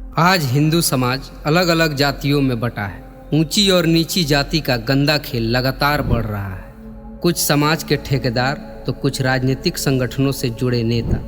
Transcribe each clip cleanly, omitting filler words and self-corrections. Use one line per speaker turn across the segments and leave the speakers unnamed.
आज हिंदू समाज अलग अलग जातियों में बटा है। ऊंची और नीची जाति का गंदा खेल लगातार बढ़ रहा है। कुछ समाज के ठेकेदार तो कुछ राजनीतिक संगठनों से जुड़े नेता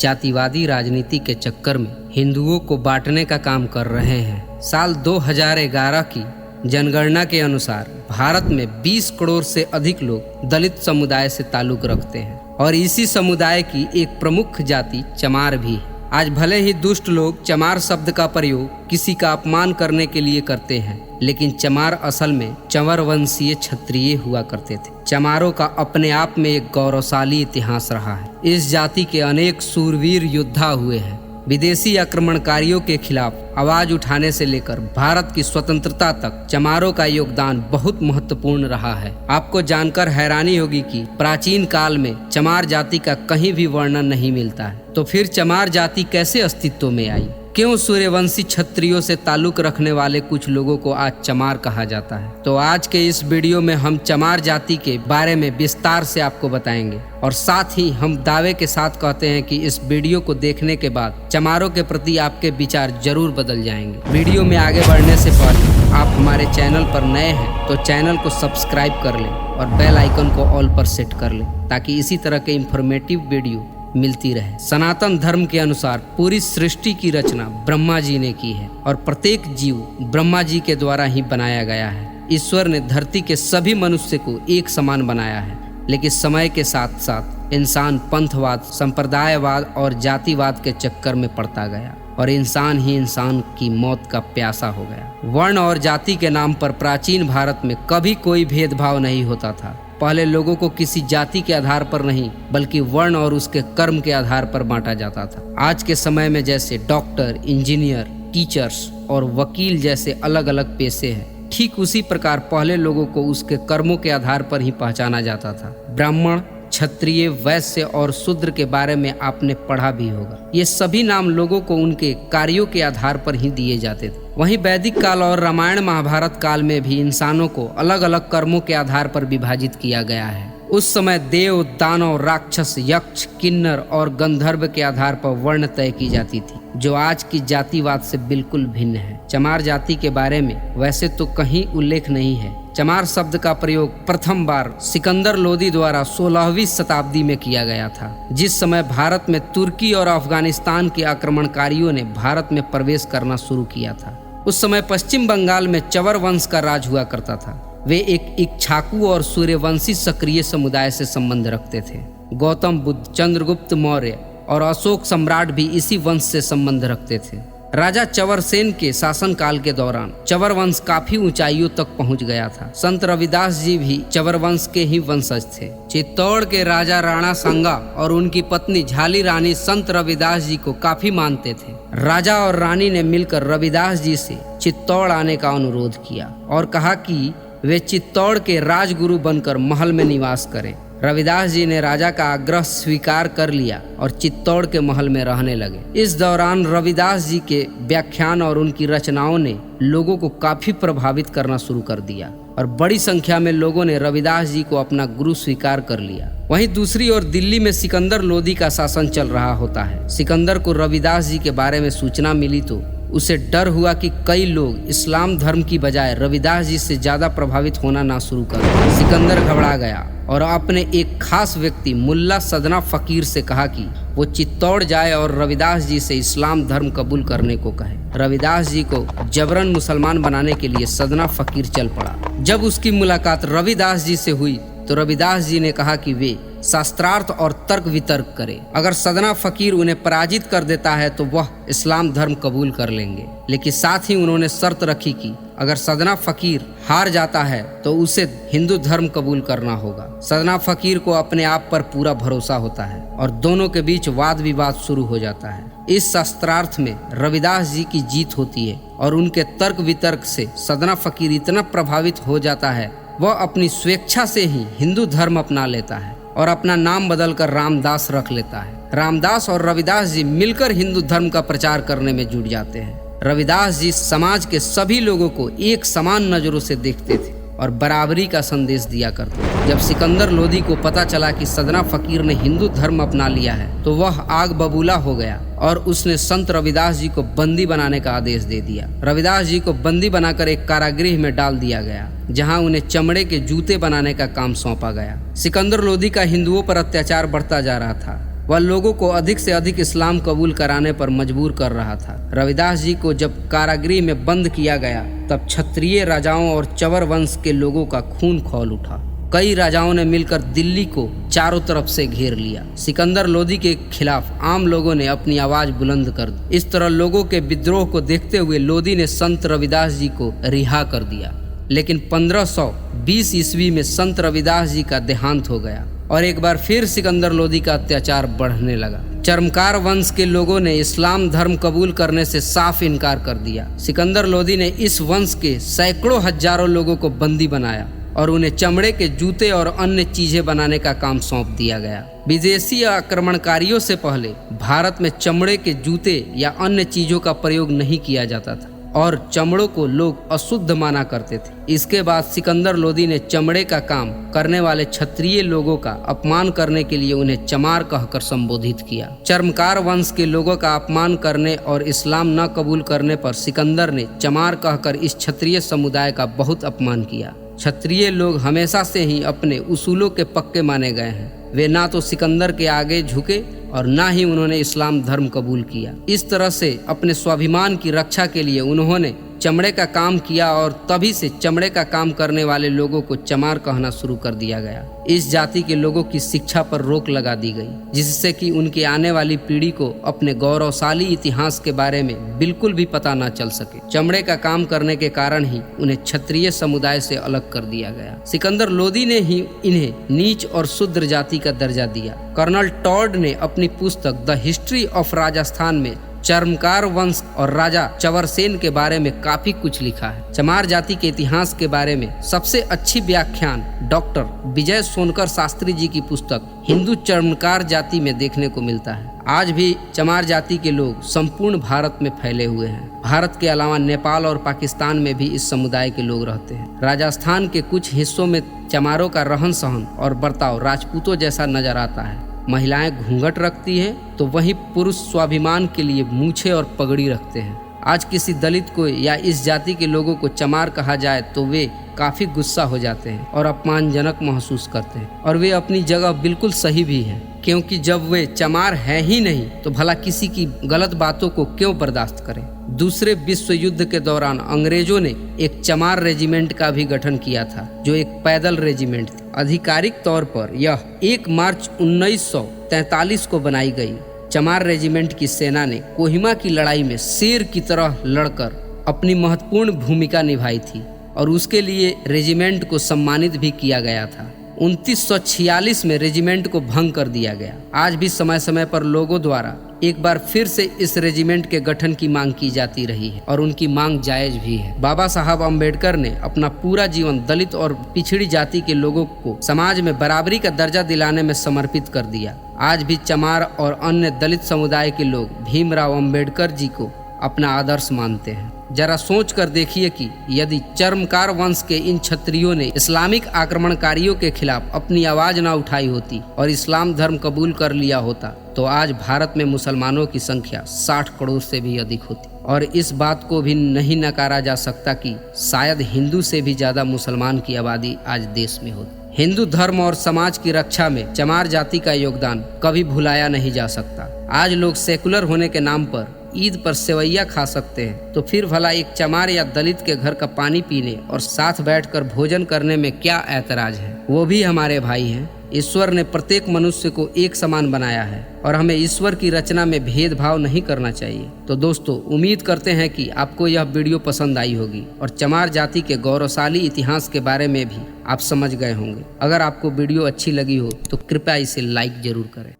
जातिवादी राजनीति के चक्कर में हिंदुओं को बांटने का काम कर रहे हैं। साल 2011 की जनगणना के अनुसार भारत में 20 करोड़ से अधिक लोग दलित समुदाय से ताल्लुक रखते हैं और इसी समुदाय की एक प्रमुख जाति चमार भी है। आज भले ही दुष्ट लोग चमार शब्द का प्रयोग किसी का अपमान करने के लिए करते हैं, लेकिन चमार असल में चंवर वंशीय क्षत्रिय हुआ करते थे। चमारों का अपने आप में एक गौरवशाली इतिहास रहा है। इस जाति के अनेक शूरवीर योद्धा हुए हैं। विदेशी आक्रमणकारियों के खिलाफ आवाज उठाने से लेकर भारत की स्वतंत्रता तक चमारों का योगदान बहुत महत्वपूर्ण रहा है। आपको जानकर हैरानी होगी कि प्राचीन काल में चमार जाति का कहीं भी वर्णन नहीं मिलता है। तो फिर चमार जाति कैसे अस्तित्व में आई? क्यों सूर्यवंशी क्षत्रियों से ताल्लुक रखने वाले कुछ लोगों को आज चमार कहा जाता है? तो आज के इस वीडियो में हम चमार जाति के बारे में विस्तार से आपको बताएंगे और साथ ही हम दावे के साथ कहते हैं कि इस वीडियो को देखने के बाद चमारों के प्रति आपके विचार जरूर बदल जाएंगे। वीडियो में आगे बढ़ने से पहले आप हमारे चैनल पर नए हैं तो चैनल को सब्सक्राइब कर लें और बेल आइकन को ऑल पर सेट कर लें ताकि इसी तरह के इंफॉर्मेटिव वीडियो मिलती रहे। सनातन धर्म के अनुसार पूरी सृष्टि की रचना ब्रह्मा जी ने की है और प्रत्येक जीव ब्रह्मा जी के द्वारा ही बनाया गया है। ईश्वर ने धरती के सभी मनुष्य को एक समान बनाया है, लेकिन समय के साथ साथ इंसान पंथवाद, संप्रदायवाद और जातिवाद के चक्कर में पड़ता गया और इंसान ही इंसान की मौत का प्यासा हो गया। वर्ण और जाति के नाम पर प्राचीन भारत में कभी कोई भेदभाव नहीं होता था। पहले लोगों को किसी जाति के आधार पर नहीं बल्कि वर्ण और उसके कर्म के आधार पर बांटा जाता था। आज के समय में जैसे डॉक्टर, इंजीनियर, टीचर्स और वकील जैसे अलग अलग पेशे हैं, ठीक उसी प्रकार पहले लोगों को उसके कर्मों के आधार पर ही पहचाना जाता था। ब्राह्मण, क्षत्रिय, वैश्य और शूद्र के बारे में आपने पढ़ा भी होगा। ये सभी नाम लोगों को उनके कार्यों के आधार पर ही दिए जाते थे। वहीं वैदिक काल और रामायण महाभारत काल में भी इंसानों को अलग अलग कर्मों के आधार पर विभाजित किया गया है। उस समय देव, दानव, राक्षस, यक्ष, किन्नर और गंधर्व के आधार पर वर्ण तय की जाती थी, जो आज की जातिवाद से बिल्कुल भिन्न है। चमार जाति के बारे में वैसे तो कहीं उल्लेख नहीं है। चमार शब्द का प्रयोग प्रथम बार सिकंदर लोदी द्वारा 16वीं शताब्दी में किया गया था, जिस समय भारत में तुर्की और अफगानिस्तान के आक्रमणकारियों ने भारत में प्रवेश करना शुरू किया था। उस समय पश्चिम बंगाल में चंवर वंश का राज हुआ करता था। वे एक इक्ष्वाकु और सूर्यवंशी सक्रिय समुदाय से संबंध रखते थे। गौतम बुद्ध, चंद्रगुप्त मौर्य और अशोक सम्राट भी इसी वंश से संबंध रखते थे। राजा चंवरसेन के शासनकाल के दौरान चंवर वंश काफी ऊंचाइयों तक पहुंच गया था। संत रविदास जी भी चंवर वंश के ही वंशज थे। चित्तौड़ के राजा राणा सांगा और उनकी पत्नी झाली रानी संत रविदास जी को काफी मानते थे। राजा और रानी ने मिलकर रविदास जी से चित्तौड़ आने का अनुरोध किया और कहा कि वे चित्तौड़ के राजगुरु बनकर महल में निवास करें। रविदास जी ने राजा का आग्रह स्वीकार कर लिया और चित्तौड़ के महल में रहने लगे। इस दौरान रविदास जी के व्याख्यान और उनकी रचनाओं ने लोगों को काफी प्रभावित करना शुरू कर दिया और बड़ी संख्या में लोगों ने रविदास जी को अपना गुरु स्वीकार कर लिया। वहीं दूसरी ओर दिल्ली में सिकंदर लोदी का शासन चल रहा होता है। सिकंदर को रविदास जी के बारे में सूचना मिली तो उसे डर हुआ कि कई लोग इस्लाम धर्म की बजाय रविदास जी से ज्यादा प्रभावित होना ना शुरू कर दें। सिकंदर घबरा गया और अपने एक खास व्यक्ति मुल्ला सदना फकीर से कहा कि वो चित्तौड़ जाए और रविदास जी से इस्लाम धर्म कबूल करने को कहे। रविदास जी को जबरन मुसलमान बनाने के लिए सदना फकीर चल पड़ा। जब उसकी मुलाकात रविदास जी से हुई तो रविदास जी ने कहा कि वे शास्त्रार्थ और तर्क वितर्क करें। अगर सदना फकीर उन्हें पराजित कर देता है तो वह इस्लाम धर्म कबूल कर लेंगे, लेकिन साथ ही उन्होंने शर्त रखी कि अगर सदना फकीर हार जाता है तो उसे हिंदू धर्म कबूल करना होगा। सदना फकीर को अपने आप पर पूरा भरोसा होता है और दोनों के बीच वाद विवाद शुरू हो जाता है। इस शास्त्रार्थ में रविदास जी की जीत होती है और उनके तर्क वितर्क से सदना फकीर इतना प्रभावित हो जाता है वह अपनी स्वेच्छा से ही हिंदू धर्म अपना लेता है और अपना नाम बदलकर रामदास रख लेता है। रामदास और रविदास जी मिलकर हिंदू धर्म का प्रचार करने में जुट जाते हैं। रविदास जी समाज के सभी लोगों को एक समान नजरों से देखते थे और बराबरी का संदेश दिया करते थे। जब सिकंदर लोदी को पता चला कि सदना फकीर ने हिंदू धर्म अपना लिया है तो वह आग बबूला हो गया और उसने संत रविदास जी को बंदी बनाने का आदेश दे दिया। रविदास जी को बंदी बनाकर एक कारागृह में डाल दिया गया, जहां उन्हें चमड़े के जूते बनाने का काम सौंपा गया। सिकंदर लोदी का हिंदुओं पर अत्याचार बढ़ता जा रहा था। वह लोगों को अधिक से अधिक इस्लाम कबूल कराने पर मजबूर कर रहा था। रविदास जी को जब कारागृह में बंद किया गया तब क्षत्रिय राजाओं और चवर वंश के लोगों का खून खौल उठा। कई राजाओं ने मिलकर दिल्ली को चारों तरफ से घेर लिया। सिकंदर लोदी के खिलाफ आम लोगों ने अपनी आवाज बुलंद कर दी। इस तरह लोगों के विद्रोह को देखते हुए लोदी ने संत रविदास जी को रिहा कर दिया। लेकिन 1520 ईस्वी में संत रविदास जी का देहांत हो गया और एक बार फिर सिकंदर लोदी का अत्याचार बढ़ने लगा। चर्मकार वंश के लोगों ने इस्लाम धर्म कबूल करने से साफ इनकार कर दिया। सिकंदर लोदी ने इस वंश के सैकड़ों हजारों लोगों को बंदी बनाया और उन्हें चमड़े के जूते और अन्य चीजें बनाने का काम सौंप दिया गया। विदेशी आक्रमणकारियों से पहले भारत में चमड़े के जूते या अन्य चीजों का प्रयोग नहीं किया जाता था और चमड़ों को लोग अशुद्ध माना करते थे। इसके बाद सिकंदर लोदी ने चमड़े का काम करने वाले क्षत्रिय लोगों का अपमान करने के लिए उन्हें चमार कहकर संबोधित किया। चर्मकार वंश के लोगों का अपमान करने और इस्लाम न कबूल करने पर सिकंदर ने चमार कहकर इस क्षत्रिय समुदाय का बहुत अपमान किया। क्षत्रिय लोग हमेशा से ही अपने उसूलों के पक्के माने गए हैं। वे ना तो सिकंदर के आगे झुके और ना ही उन्होंने इस्लाम धर्म कबूल किया। इस तरह से अपने स्वाभिमान की रक्षा के लिए उन्होंने चमड़े का काम किया और तभी से चमड़े का काम करने वाले लोगों को चमार कहना शुरू कर दिया गया। इस जाति के लोगों की शिक्षा पर रोक लगा दी गई, जिससे कि उनकी आने वाली पीढ़ी को अपने गौरवशाली इतिहास के बारे में बिल्कुल भी पता न चल सके। चमड़े का काम करने के कारण ही उन्हें क्षत्रिय समुदाय से अलग कर दिया गया। सिकंदर लोदी ने ही इन्हें नीच और शूद्र जाति का दर्जा दिया। कर्नल टॉड ने अपनी पुस्तक द हिस्ट्री ऑफ राजस्थान में चर्मकार वंश और राजा चवरसेन के बारे में काफी कुछ लिखा है। चमार जाति के इतिहास के बारे में सबसे अच्छी व्याख्यान डॉक्टर विजय सोनकर शास्त्री जी की पुस्तक हिंदू चर्मकार जाति में देखने को मिलता है। आज भी चमार जाति के लोग संपूर्ण भारत में फैले हुए हैं। भारत के अलावा नेपाल और पाकिस्तान में भी इस समुदाय के लोग रहते हैं। राजस्थान के कुछ हिस्सों में चमारों का रहन सहन और बर्ताव राजपूतों जैसा नजर आता है। महिलाएं घूंघट रखती हैं तो वहीं पुरुष स्वाभिमान के लिए मूछें और पगड़ी रखते हैं। आज किसी दलित को या इस जाति के लोगों को चमार कहा जाए तो वे काफी गुस्सा हो जाते हैं और अपमानजनक महसूस करते हैं, और वे अपनी जगह बिल्कुल सही भी हैं, क्योंकि जब वे चमार हैं ही नहीं तो भला किसी की गलत बातों को क्यों बर्दाश्त करें। दूसरे विश्व युद्ध के दौरान अंग्रेजों ने एक चमार रेजिमेंट का भी गठन किया था, जो एक पैदल रेजिमेंट थी। आधिकारिक तौर पर यह 1 मार्च 1943 को बनाई गई। चमार रेजिमेंट की सेना ने कोहिमा की लड़ाई में शेर की तरह लड़कर अपनी महत्वपूर्ण भूमिका निभाई थी और उसके लिए रेजिमेंट को सम्मानित भी किया गया था। 1946 में रेजिमेंट को भंग कर दिया गया। आज भी समय समय पर लोगों द्वारा एक बार फिर से इस रेजिमेंट के गठन की मांग की जाती रही है और उनकी मांग जायज भी है। बाबा साहब अम्बेडकर ने अपना पूरा जीवन दलित और पिछड़ी जाति के लोगों को समाज में बराबरी का दर्जा दिलाने में समर्पित कर दिया। आज भी चमार और अन्य दलित समुदाय के लोग भीमराव अम्बेडकर जी को अपना आदर्श मानते हैं। जरा सोच कर देखिए कि यदि चर्मकार वंश के इन क्षत्रियों ने इस्लामिक आक्रमणकारियों के खिलाफ अपनी आवाज ना उठाई होती और इस्लाम धर्म कबूल कर लिया होता तो आज भारत में मुसलमानों की संख्या 60 करोड़ से भी अधिक होती। और इस बात को भी नहीं नकारा जा सकता कि शायद हिंदू से भी ज्यादा मुसलमान की आबादी आज देश में होती। हिंदू धर्म और समाज की रक्षा में चमार जाति का योगदान कभी भुलाया नहीं जा सकता। आज लोग सेकुलर होने के नाम पर ईद पर सेवैया खा सकते हैं, तो फिर भला एक चमार या दलित के घर का पानी पीने और साथ बैठकर भोजन करने में क्या ऐतराज है। वो भी हमारे भाई हैं। ईश्वर ने प्रत्येक मनुष्य को एक समान बनाया है और हमें ईश्वर की रचना में भेदभाव नहीं करना चाहिए। तो दोस्तों, उम्मीद करते हैं कि आपको यह वीडियो पसंद आई होगी और चमार जाति के गौरवशाली इतिहास के बारे में भी आप समझ गए होंगे। अगर आपको वीडियो अच्छी लगी हो तो कृपया इसे लाइक जरूर करें।